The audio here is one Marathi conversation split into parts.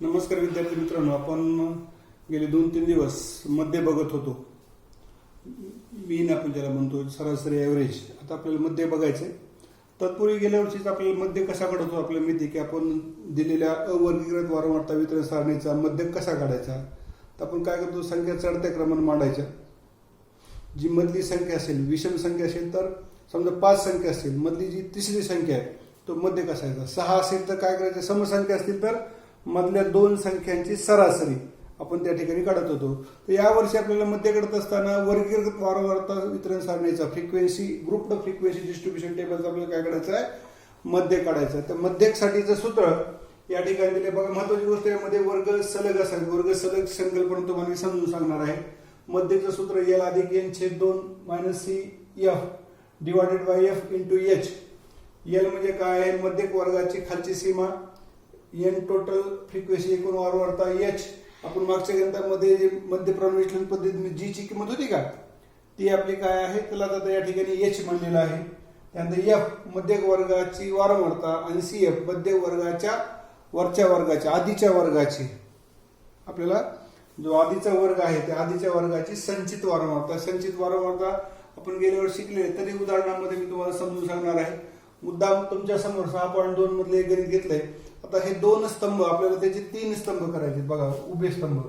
नमस्कार विद्यार्थी मित्रांनो, आपण गेले 2-3 दिवस मध्य बघत होतो. मीन आपण ज्याला म्हणतो सरासरी ॲव्हरेज. आता आपल्याला मध्य बघायचंय. तत्पूर्वी गेल्या वर्षीच आपल्याला मध्य कसा काढतो आपल्याला माहिती की आपण दिलेल्या अवर्गीकृत वारंवारता वितरण सारणीचा मध्य कसा काढायचा. तर आपण काय करतो, संख्या चढत्या क्रमाने मांडायच्या. जी मधली संख्या असेल, विषम संख्या असेल तर समजा 5 संख्या असतील, मधली जी तिसरी संख्या आहे तो मध्य कसा यायचा. 6 असेल तर काय करायचं, समसंख्या असतील तर मधल्या 2 संख्यांची सरासरी आपण त्या ठिकाणी काढत होतो. तर यावर्षी आपल्याला मध्य काढत असताना वर्गीकृत वारंवारता वितरण सारणीचा फ्रिक्वेन्सी ग्रुप्ड फ्रिक्वेन्सी डिस्ट्रीब्युशन टेबलचा आपल्याला काय काढायचं आहे, मध्य काढायचं आहे. तर मध्यकसाठीचं सूत्र या ठिकाणी दिले बघा. महत्वाची गोष्ट यामध्ये वर्ग सलग असावी. वर्ग सलग संकल्पना तुम्हाला मी समजून सांगणार आहे. मध्यचं सूत्र L अधिक N/2 - C F divided by F into H. L म्हणजे काय आहे, मध्यक वर्गाची खालची सीमा, N टोटल फ्रिक्वेन्सी एकूण वारंवारता, H आपण मागच्या गणितामध्ये जे मध्य प्रमाण विश्लेषण पद्धतीने जी ची किंमत होती का ती आपली काय आहे, त्याला आता या ठिकाणी H म्हणलेलं आहे. त्यानंतर F मध्यक वर्गाची वारंवारता आणि CF मध्य वर्गाच्या वरच्या वर्गाच्या आधीच्या वर्गाची, आपल्याला जो आधीचा वर्ग आहे त्या आधीच्या वर्गाची संचित वारंवारता. संचित वारंवारता आपण गेल्या वर्षी शिकले, तरी उदाहरणामध्ये मी तुम्हाला समजून सांगणार आहे. मुद्दाम तुमच्या समोर 6.2 मधले गणित घेतलंय. आता हे 2 स्तंभ आपल्याला त्याचे 3 स्तंभ करायचे. बघा, उभे स्तंभ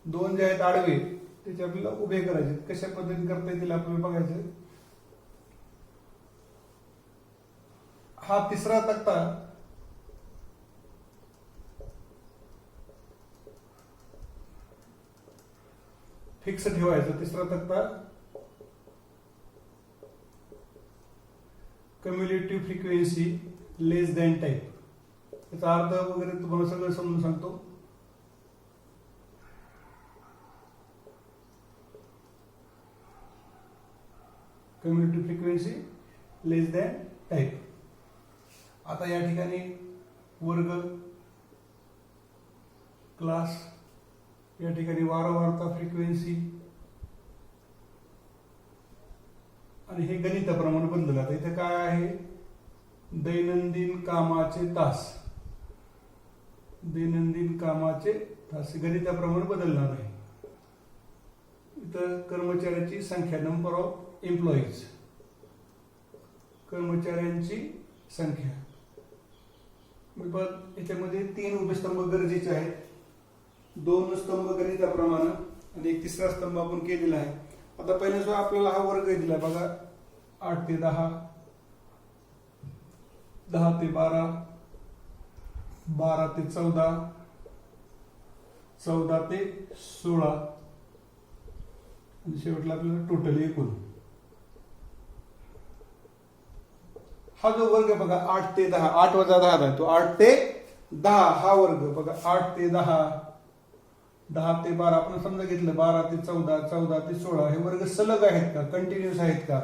2 जे आहेत आडवे त्याचे आपल्याला उभे करायचे. कशा पद्धतीने करता येतील आपल्याला बघायचं. हा तिसरा तक्ता फिक्स ठेवायचा. तिसरा तक्ता कम्युलेटिव्ह फ्रिक्वेन्सी लेस दॅन टाईप. याचा अर्थ वगैरे तुम्हाला सगळं समजून सांगतो. कम्युलेटिव्ह फ्रिक्वेन्सी लेस दॅन टाईप. आता या ठिकाणी वर्ग, क्लास, या ठिकाणी वारंवारता फ्रिक्वेन्सी आणि हे गणिताप्रमाणे बदललं. आता इथे काय आहे, दैनंदिन कामाचे तास. दैनंदिन कामाचे तास गणिताप्रमाणे बदलणार आहे. इथं कर्मचाऱ्याची संख्या, नंबर ऑफ एम्प्लॉईज, कर्मचाऱ्यांची संख्या. याच्यामध्ये 3 उभे स्तंभ गरजेचे आहेत. 2 स्तंभ गणिताप्रमाणे आणि एक तिसरा स्तंभ आपण केलेला आहे. आता पहिल्या आपल्याला हा वर्ग दिला बघा, 8 ते 10, 10 ते 12, 12 ते 14, 14 ते 16 आणि शेवटला आपल्याला टोटल एकूण हा जो वर्ग बघा 8 ते 10, 8 वजा 10 आहे तो 8 ते 10 हा वर्ग बघा. 8 ते 10, 10 ते 12 आपण समजा घेतलं, 12 ते 14, 14 ते 16 हे वर्ग सलग आहेत का, कंटिन्युअस आहेत का.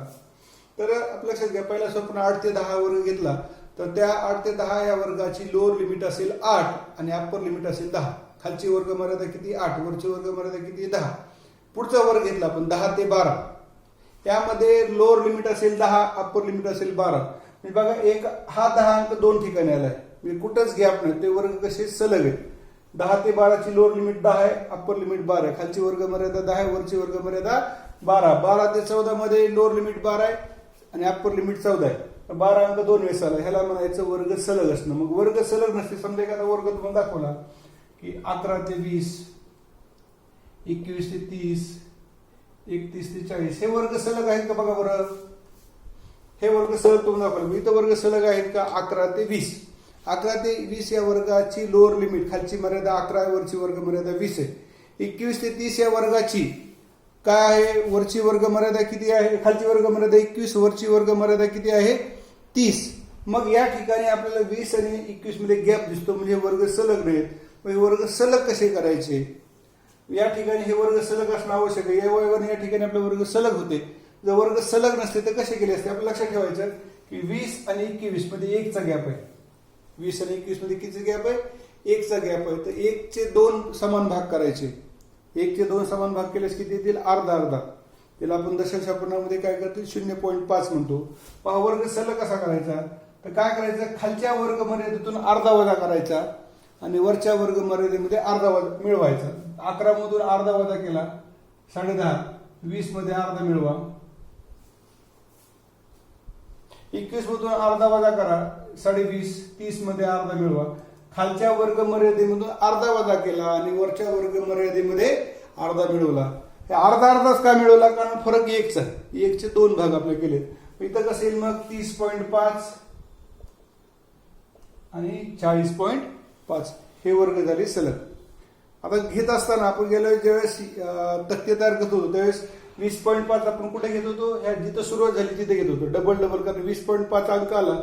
तर आपल्या लक्षात घ्या, पहिला आपण 8 ते 10 वर्ग घेतला तर त्या 8 ते 10 या वर्गाची लोअर लिमिट असेल 8 आणि अप्पर लिमिट असेल 10. खालची वर्ग मर्यादा किती, 8, वरची वर्ग मर्यादा किती, 10. पुढचा वर्ग घेतला आपण 10 ते 12, त्यामध्ये लोअर लिमिट असेल 10, अप्पर लिमिट असेल 12. म्हणजे बघा, एक हा 10 अंक 2 ठिकाणी आलाय, म्हणजे कुठंच गॅप नाही. ते वर्ग कसे सलग आहेत. 10 ते 12 ची लोअर लिमिट 10 आहे, अप्पर लिमिट 12 आहे, खालची वर्ग मर्यादा 10 आहे, वरची वर्ग मर्यादा 12. 12 ते 14 मध्ये लोअर लिमिट 12 आहे आणि अप्पर लिमिट 14 आहे. 12 अंक 2 वेळेस आला, ह्याला म्हणायचं वर्ग सलग असणं. मग वर्ग सलग नसते. समजा एखादा वर्ग तुम्हाला दाखवला की 11 ते 20, 21 ते 30, 31 ते 40 हे वर्ग सलग आहेत का बघा बरं. हे वर्ग सलग तुम्हाला दाखवलं. इथं वर्ग सलग आहेत का, 11 ते 20. 11 ते 20 या वर्गाची लोअर लिमिट, खालची मर्यादा 11 आहे, वरची वर्ग मर्यादा 20 आहे. 21 ते 30 या वर्गाची काय आहे, वरची वर्ग मर्यादा किती आहे, खालची वर्ग मर्यादा 21, वरची वर्ग मर्यादा किती आहे, 30. मग या ठिकाणी आपल्याला 20 आणि 21 मध्ये गॅप दिसतो, म्हणजे वर्ग सलग नाहीत. मग वर्ग सलग कसे करायचे. या ठिकाणी हे वर्ग सलग असणं आवश्यक आहे. या ठिकाणी आपले वर्ग सलग होते. जर वर्ग सलग नसते तर कसे केले असते. आपल्याला लक्षात ठेवायचं की 20 आणि 21 मध्ये 1 चा गॅप आहे. 20 आणि 21 मध्ये किती गॅप आहे, 1 चा गॅप आहे. तर 1 चे 2 समान भाग करायचे. 1 चे 2 समान भाग केल्यास किती येतील, अर्धा अर्धा. त्याला आपण दशांशापूर्णामध्ये काय करतो, 0.5 म्हणतो. पहा वर्ग सलग कसा करायचा, तर काय करायचं, खालच्या वर्ग मर्यादेतून अर्धा वजा करायचा आणि वरच्या वर्ग मर्यादेमध्ये अर्धा वजा मिळवायचा. 11 मधून अर्धा वजा केला 10.5. 20 मध्ये अर्धा मिळवा. 21 मधून अर्धा वजा करा 20.5. 30 मध्ये अर्धा मिळवा. खालच्या वर्ग मर्यादेमधून अर्धा वजा केला आणि वरच्या वर्ग मर्यादेमध्ये अर्धा मिळवला. हे अर्धा अर्धाच का मिळवला? कारण फरक 1चा. 1चे 2 भाग आपले केले. इथं कसं येईल मग 30.5 आणि 40.5 हे वर्ग झाले सलग. आता घेत असताना आपण गेल्या ज्यावेळेस तक्ते तयार करत होतो त्यावेळेस 20.5 आपण कुठे घेत होतो? ह्या जिथं सुरुवात झाली तिथे घेत होतो. डबल कारण 20.5 अंक आला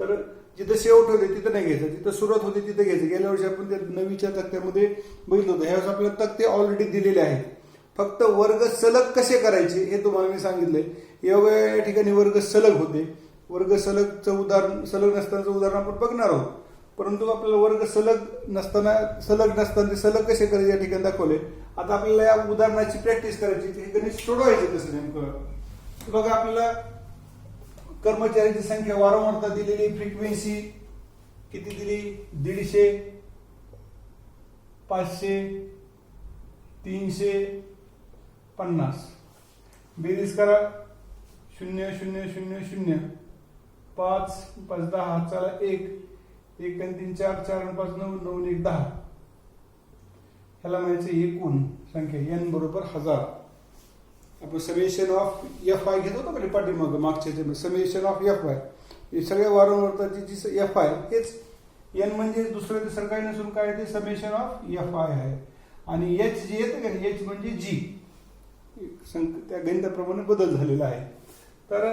तर जिथं शेवट होते तिथं नाही घ्यायचं, जिथं सुरुवात होते तिथं घ्यायचं. गेल्या वर्षी आपण त्या 9वीच्या तक्त्यामध्ये बघितलं होतं. ह्यावेळेस आपल्याला तक्ते ऑलरेडी दिलेले आहेत. फक्त वर्ग सलग कसे करायचे हे तुम्हाला मी सांगितलंय. या ठिकाणी वर्ग सलग होते. वर्ग सलगचं उदाहरण, सलग नसतानाचं उदाहरण आपण बघणार आहोत. परंतु आपल्याला वर्ग सलग नसताना ते सलग कसे करायचे या ठिकाणी दाखवले. आता आपल्याला या उदाहरणाची प्रॅक्टिस करायची. हे गणित सोडवायचे कसं नेमकं बघा. आपल्याला कर्मचाऱ्यांची संख्या, वारंवारता दिलेली, फ्रिक्वेन्सी किती दिली? 150, 500, 350. बेरीज करा. 0 0 0 0 5 5 10 चला 1 1 आणि 3 4 4 आणि 5 9 9 1 10. ह्याला म्हणायचं एकूण संख्या n बरोबर 1000. आपण समेशन ऑफ एफ आय घेत होतो म्हणजे पाठीमागं मागच्या समेशन ऑफ एफ आय. हे सगळ्या वारंवारताची जी एफ आय हेच n म्हणजे दुसरं तिसरं काही नसून काय ते समेशन ऑफ एफ आय आहे. आणि एच जी येतं का एच म्हणजे जी, त्या गणिताप्रमाणे बदल झालेला आहे. तर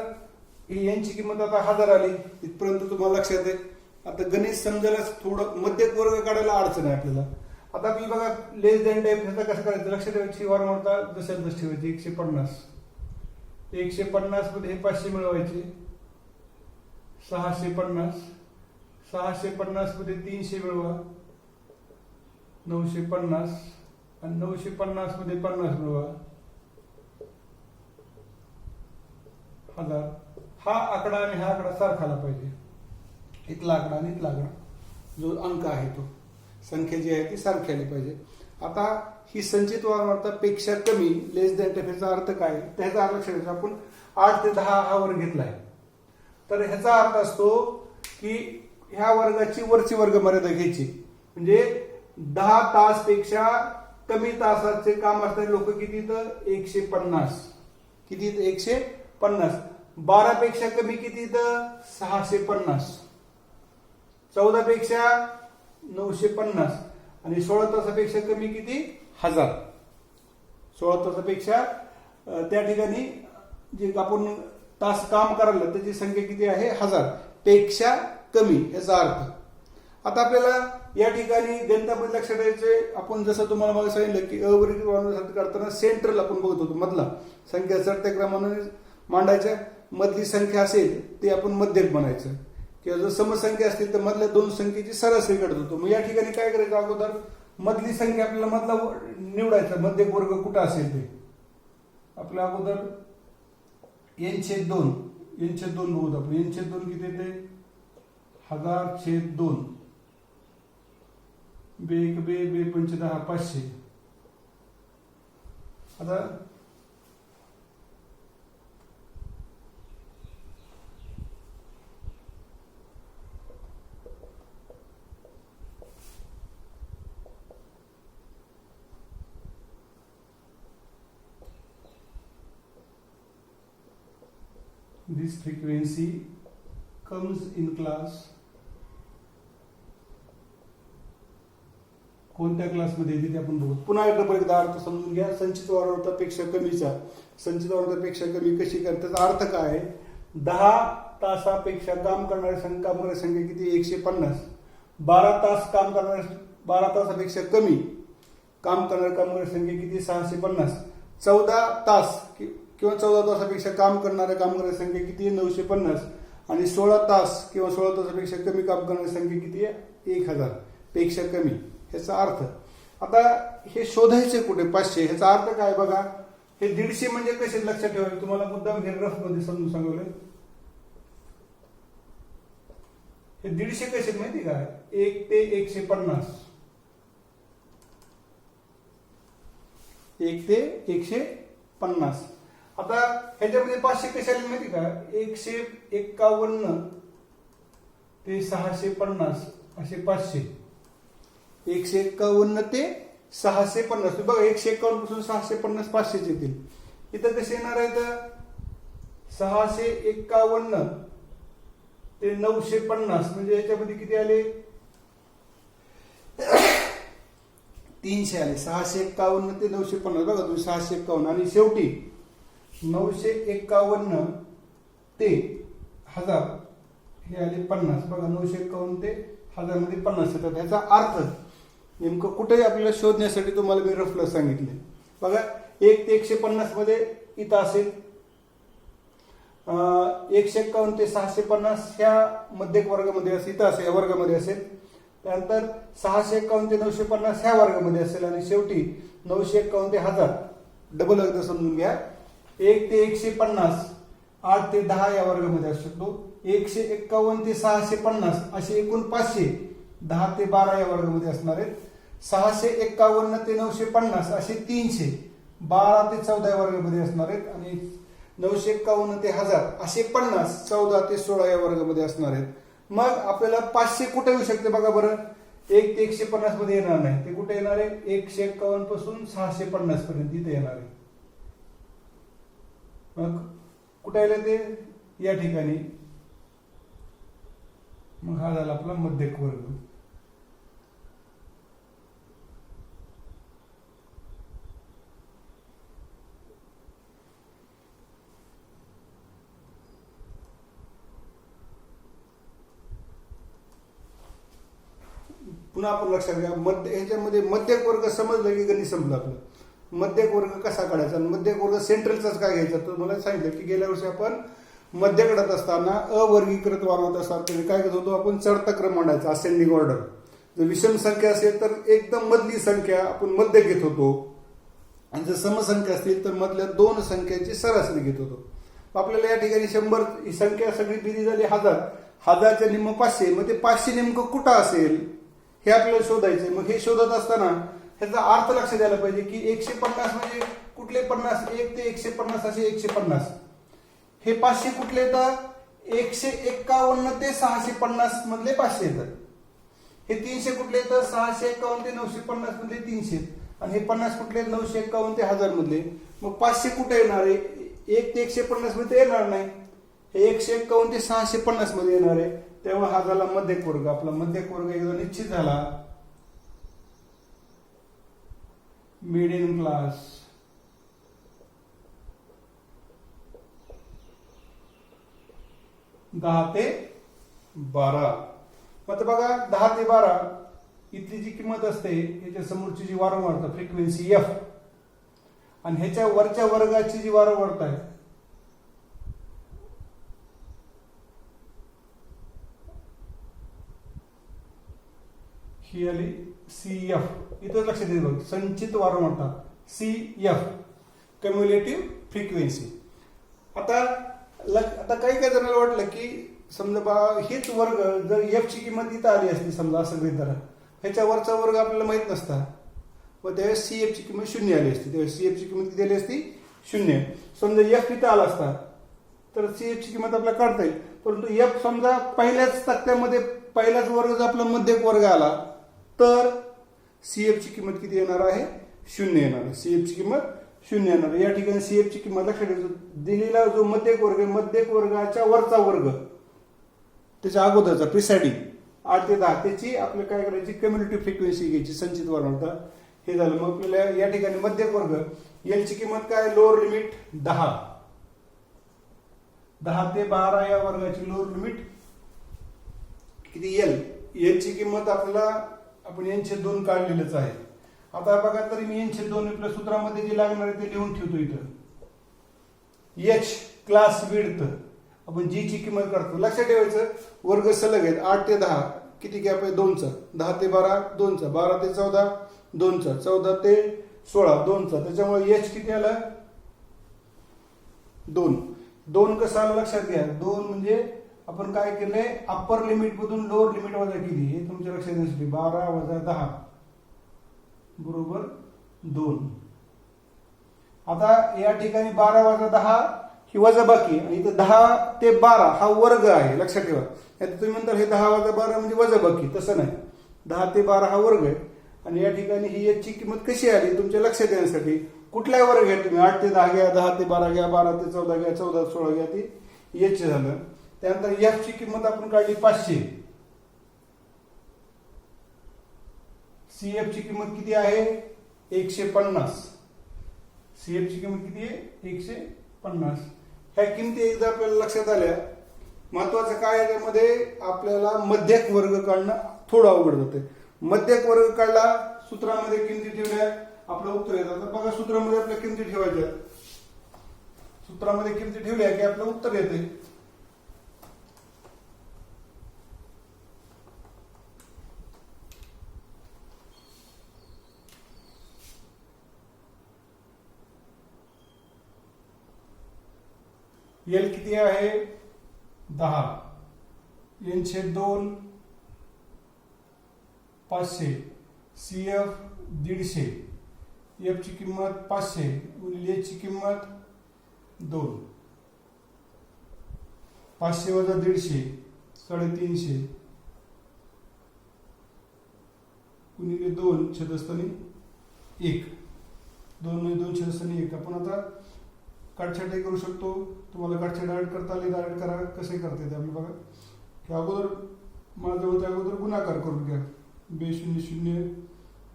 यांची किंमत आता 1000 आली. इथपर्यंत तुम्हाला लक्षात आहे. आता गणित समजायला थोडं मध्यक वर्ग काढायला अडचण आहे आपल्याला. आता आपली बघा लेस दॅन टाईप ह्याचा कसं करायचं? लक्ष ठेवायची, वारंवारता जसं जसं ठेवायची. 150 150 मध्ये हे 500 मिळवायचे. 650 650 मध्ये 300 मिळवा. 950 आणि 950 मध्ये 50 मिळवा. 1000. हा आकडा आणि हा आकडा सारखा आला पाहिजे. इथला आकडा आणि इथला आकडा जो अंक आहे तो संख्या जी आहे ती सारखी आली पाहिजे. आता ही संचित वारंवारता पेक्षा कमी लेस दॅन टेफेचा अर्थ काय? त्याचा अर्थ लक्षात आपण 8 ते 10 हा वर्ग घेतलाय. तर ह्याचा अर्थ असतो की ह्या वर्गाची वरची वर्ग मर्यादा घ्यायची. म्हणजे 10 तास पेक्षा कमी तासाचे काम असणारे लोक किती? तर 150. किती? 150. 12 पेक्षा कमी किती? तर 650. 14 पेक्षा 950 आणि 16 तासापेक्षा कमी किती? 1000. 16 तासापेक्षा त्या ठिकाणी जे आपण तास काम करायला त्याची संख्या किती आहे? 1000 पेक्षा कमी याचा अर्थ. आता आपल्याला या ठिकाणी गणितामध्ये लक्षात ठेवायचे. आपण जसं तुम्हाला मला सांगितलं की अवर्गीय वारंवारता काढताना सेंट्रल आपण बघत होतो मधला संख्या चढत्या क्रमाने मांडायच्या. मधली संख्या असेल ते आपण मध्यक बनायचं किंवा जर समसंख्या असतील तर मधल्या दोन संख्येची सरासरी काढत होतो. मग या ठिकाणी काय करायचं? अगोदर मधली संख्या आपल्याला मधला निवडायचा. मध्यक वर्ग कुठं असेल ते आपल्या अगोदर n/2 n/2 बघू आपण. n/2 किती येते? 1000/2 बे 5 10 500. आता this frequency comes in class. कोणत्या क्लासमध्ये येते ते आपण बघू. पुन्हा एकदा अर्थ समजून घ्या. संचित वारंवारतापेक्षा कमीचा संचित वारंवारतापेक्षा कमी कशी करतात? त्याचा अर्थ काय आहे? 10 तासापेक्षा काम करणारी संख्या किती? 150. 12 तास काम करणारे 12 तासापेक्षा कमी काम करणारी संख्या किती? 650. 14 तास किंवा 14 तासापेक्षा काम करणाऱ्या कामगारांची संख्या किती? 950. आणि 16 तास किंवा 16 तासापेक्षा कमी काम करणारी संख्या किती आहे? 1000 पेक्षा कमी. ह्याचा अर्थ आता हे शोधायचे कुठे? 500. ह्याचा अर्थ काय बघा. हे 150 म्हणजे कसे लक्षात ठेवायचे? तुम्हाला मुद्दाम हे रफ मध्ये समजून सांगवलंय. हे 150 कसे आहेत माहिती का? 1 ते 150. 1 ते 150. आता ह्याच्यामध्ये 500 कसे आले माहिती का? 151 ते 650 असे 500. 151 ते 650. बघा 151 पासून 650 500 येतील. इथं कसे येणार आहेत? 651 ते 950 म्हणजे याच्यामध्ये किती आले? 300 आले. 651 ते 950. बघा तुम्ही 651 आणि शेवटी 951 ते 1000 हे आले 50. बघा 951 ते 1000 मध्ये 50 येतात. ह्याचा अर्थ नेमकं कुठेही आपल्याला शोधण्यासाठी तुम्हाला मी रफला सांगितले. बघा 1 ते 150 मध्ये इथं असेल. 151 ते 650 ह्या मध्यक वर्गामध्ये असेल, इथं असेल, या वर्गामध्ये असेल. त्यानंतर 651 ते 950 ह्या वर्गामध्ये असेल आणि शेवटी 951 ते 1000 डबल एकदा समजून घ्या. 1 ते 150 8 ते 10 या वर्गामध्ये असू शकतो. 151 ते 650 असे एकूण 500 10 ते 12 या वर्गामध्ये असणार आहेत. 651 ते 950 असे 300 12 ते 14 या वर्गामध्ये असणार आहेत आणि 951 ते 1000 असे 50 14 ते 16 या वर्गामध्ये असणार आहेत. मग आपल्याला 500 कुठे येऊ शकते बघा बरं? 1 ते 150 मध्ये येणार नाही. ते कुठे येणार आहे? 151 पासून 650 पर्यंत इथे येणार आहे. मग कुठे आले ते? या ठिकाणी. मग हा झाला आपला मध्यक वर्ग. पुन्हा आपण लक्षात घ्या, ह्याच्यामध्ये मध्यक वर्ग समजलं की गणित संपलं आपलं. मध्यक वर्ग कसा काढायचा? मध्यक वर्ग सेंट्रलचाच काय घ्यायचा? तर मला सांगितलं की गेल्या वर्षी आपण मध्य काढत असताना अवर्गीकृत वाढवत असताना काय करत होतो आपण? चढता क्रम मांडायचा, असेंडिंग ऑर्डर. जर विषम संख्या असेल तर एकदम मधली संख्या आपण मध्य घेत होतो आणि जर समसंख्या असतील तर मधल्या दोन संख्यांची सरासरी घेत होतो. आपल्याला या ठिकाणी 100 ही संख्या सगळी बेरीज झाली 1000. 1000च्या निम्म 500. मग ते 500 नेमकं कुठं असेल हे आपल्याला शोधायचंय. मग हे शोधत असताना ह्याचा अर्थ लक्ष द्यायला पाहिजे की 150 म्हणजे कुठले 50? 1 ते 150 असे 150. हे 500 कुठले येतात? 151 ते 650 मधले 500 येतात. हे 300 कुठले येतात? 651 ते 950 मधले 300. आणि हे 50 कुठले? 951 ते 1000 मधले. मग 500 कुठे येणार आहे? 1 ते 150 मध्ये येणार नाही. हे 151 ते 650 मध्ये येणार आहे. तेव्हा हा झाला मध्यक वर्ग. आपला मध्यक वर्ग एकदा निश्चित झाला. मिडियम क्लास दहा ते 12. मग बघा 10 ते 12 इथली जी किंमत असते याच्या समोरची जी वारंवारता फ्रिक्वेन्सी एफ आणि ह्याच्या वरच्या वर्गाची जी वारंवारता आहे ही आली सी एफ. इथं लक्षात येईल बघ, संचित वारंवारता सी एफ, कम्युलेटिव्ह फ्रिक्वेन्सी. आता काही काही जणांना वाटलं की समजा बा हेच वर्ग जर एफ ची किंमत इथं आली असती समजा असं गृहीत धरा, ह्याच्या वरचा वर्ग आपल्याला माहित नसता व त्यावेळेस सी एफ ची किंमत 0 आली असती. त्यावेळेस सी एफ ची किंमत किती आली असती? 0. समजा एफ इथं आला असता तर सी एफ ची किंमत आपल्याला काढता येईल. परंतु एफ समजा पहिल्याच तक्त्यामध्ये पहिलाच वर्ग जर आपला मध्यक वर्ग आला तर सीएफ ची किंमत किती येणार आहे? 0 येणार. सीएफ ची किंमत 0 येणार. या ठिकाणी सीएफ ची किंमत लक्षात दिलेला जो मध्यक वर्ग आहे, मध्यक वर्गाच्या वरचा वर्ग त्याच्या अगोदरचा प्रिसाइडिंग 8 ते 10 त्याची आपल्याला काय करायची? कम्युलेटिव्ह फ्रिक्वेन्सी घ्यायची, संचित वारंवारता. हे झालं. मग आपल्याला या ठिकाणी मध्यक वर्ग एल ची किंमत काय? Lower limit 10. 10 ते 12 या वर्गाची लोअर लिमिट किती? एल. एल ची किंमत आपल्याला आपण n/2 काढलेलंच आहे. आता बघा तरी मी n/2 आपल्या सूत्रामध्ये जे लागणार आहे ते लिहून ठेवतो इथं. एच क्लास विड्थ आपण जी ची किंमत काढतो. लक्षात ठेवायचं वर्ग सलग आहेत. 8 ते 10 किती गॅप आहे? 2चा. 10 ते 12 2चा. 12 ते 14 2चा. 14 ते 16 2चा. त्याच्यामुळे एच किती आला? 2. 2 कसं आलं लक्षात घ्या. 2 म्हणजे आपण काय केले, अप्पर लिमिट मधून लोअर लिमिट वजा केली. हे तुमच्या लक्षात येण्यासाठी 12 वजा 10 बरोबर 2. आता या ठिकाणी 12 वजा 10 ही वजाबाकी आणि इथं 10 ते 12 हा वर्ग आहे, लक्षात ठेवा. आता तुम्ही म्हणता हे 10 वजा 12 म्हणजे वजाबाकी, तसं नाही. 10 ते 12 हा वर्ग आहे आणि या ठिकाणी ही याची किंमत कशी आली तुमच्या लक्षात येण्यासाठी कुठलाही वर्ग घ्या तुम्ही. 8 ते 10 घ्या, 10 ते 12 घ्या, 12 ते 14 घ्या, 14 ते 16 घ्या, ती याचे झालं. त्यानंतर एफ ची किंमत आपण काढली 500. सीएफ ची किंमत किती आहे 150. सीएफ ची किंमत किती आहे 150. ह्या किमती एकदा आपल्याला लक्षात आल्या. महत्वाचं काय आहे त्यामध्ये, आपल्याला मध्यक वर्ग काढणं थोडं अवघड जाते. मध्यक वर्ग काढला, सूत्रामध्ये किमती ठेवल्या, आपलं उत्तर येतं. तर बघा सूत्रामध्ये आपल्या किमती ठेवायच्या. सूत्रामध्ये किमती ठेवल्या की आपलं उत्तर येते. एल किती आहे 10, एन छेद 2 500, सीएफ 150, एफ ची किंमत 500 गुणिले ची किंमत 2. 500 वजा 150 350 गुणिले 2 छेदस्थानी 1. 2 मध्ये 2 छेदस्थानी 1. आपण आता काटछाटही करू शकतो. तुम्हाला काटछाट डायरेक्ट करता आली डायरेक्ट करा, कसे करते ते आपलं बघा. की अगोदर माझं होतं अगोदर गुणाकार करून घ्या. 2 0 0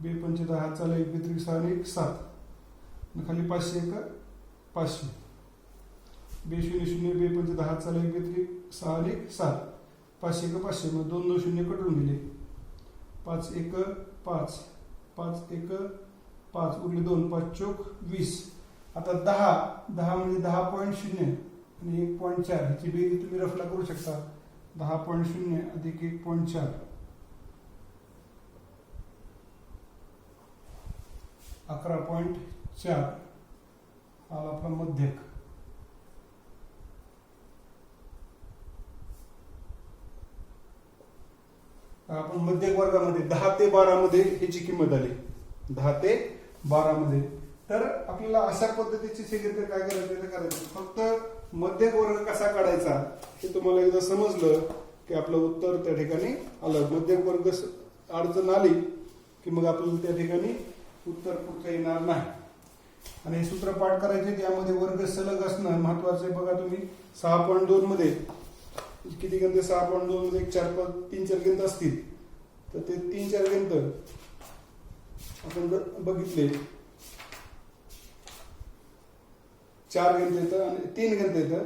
2 5 10 चाला 1 3 6 1 7 खाली 500 1 500. 2 0 0 2 5 10 चाला 1 3 6 1 7 500 1 500. मग 2 2 0 कटून दिले. 5 1 5 5 1 5 उरले 2 5 चौक 20. आता 10 म्हणजे 10.0 आणि 1.4 ह्याची बेरीज तुम्ही रफला करू शकता. 10.0 अधिक 1.4 11.4 हा आपला मध्यक. आपण मध्यक वर्गामध्ये 10 ते 12 मध्ये ह्याची किंमत आली. 10 ते 12 मध्ये. तर आपल्याला अशा पद्धतीची सेक्रेटरी काय करायचं, फक्त मध्यक वर्ग कसा काढायचा हे तुम्हाला एकदा समजलं की आपलं उत्तर त्या ठिकाणी आलं. मध्यक वर्ग अडचण आली की मग आपल्याला त्या ठिकाणी उत्तर कुठचं येणार नाही. आणि हे सूत्र पाठ करायचे, त्यामध्ये वर्ग सलग असणं महत्वाचं आहे. बघा तुम्ही 6.2 मध्ये किती गणित, 6.2 मध्ये 3-4 गणित असतील तर ते 3-4 गणित आपण बघितले. 4 गणित येतं आणि 3 गणित येतं.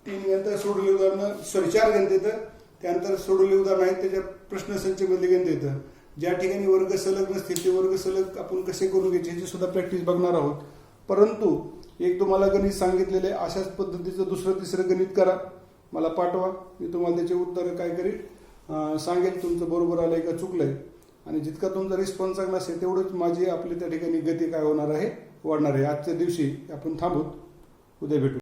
3 गणित सोडवले उदाहरणं 4 गणित येतं. त्यानंतर सोडवले उदाहरण आहेत त्याच्या प्रश्नसंचमध्ये गणित येतं. ज्या ठिकाणी वर्ग सलग नसतील ते वर्ग सलग आपण कसे करून घ्यायचे ह्याची सुद्धा प्रॅक्टिस बघणार आहोत. परंतु एक तुम्हाला गणित तुमलेले अशाच पद्धतीचं दुसरं तिसरं गणित करा, मला पाठवा. मी तुम्हाला त्याचे उत्तर काय करील सांगेल, तुमचं बरोबर आलंय का चुकलंय. आणि जितका तुमचा रिस्पॉन्स चांगला असेल तेवढंच माझी आपली त्या ठिकाणी गती काय होणार आहे वाढणार आहे. आजच्या दिवशी आपण थांबूत, उद्या भेटू.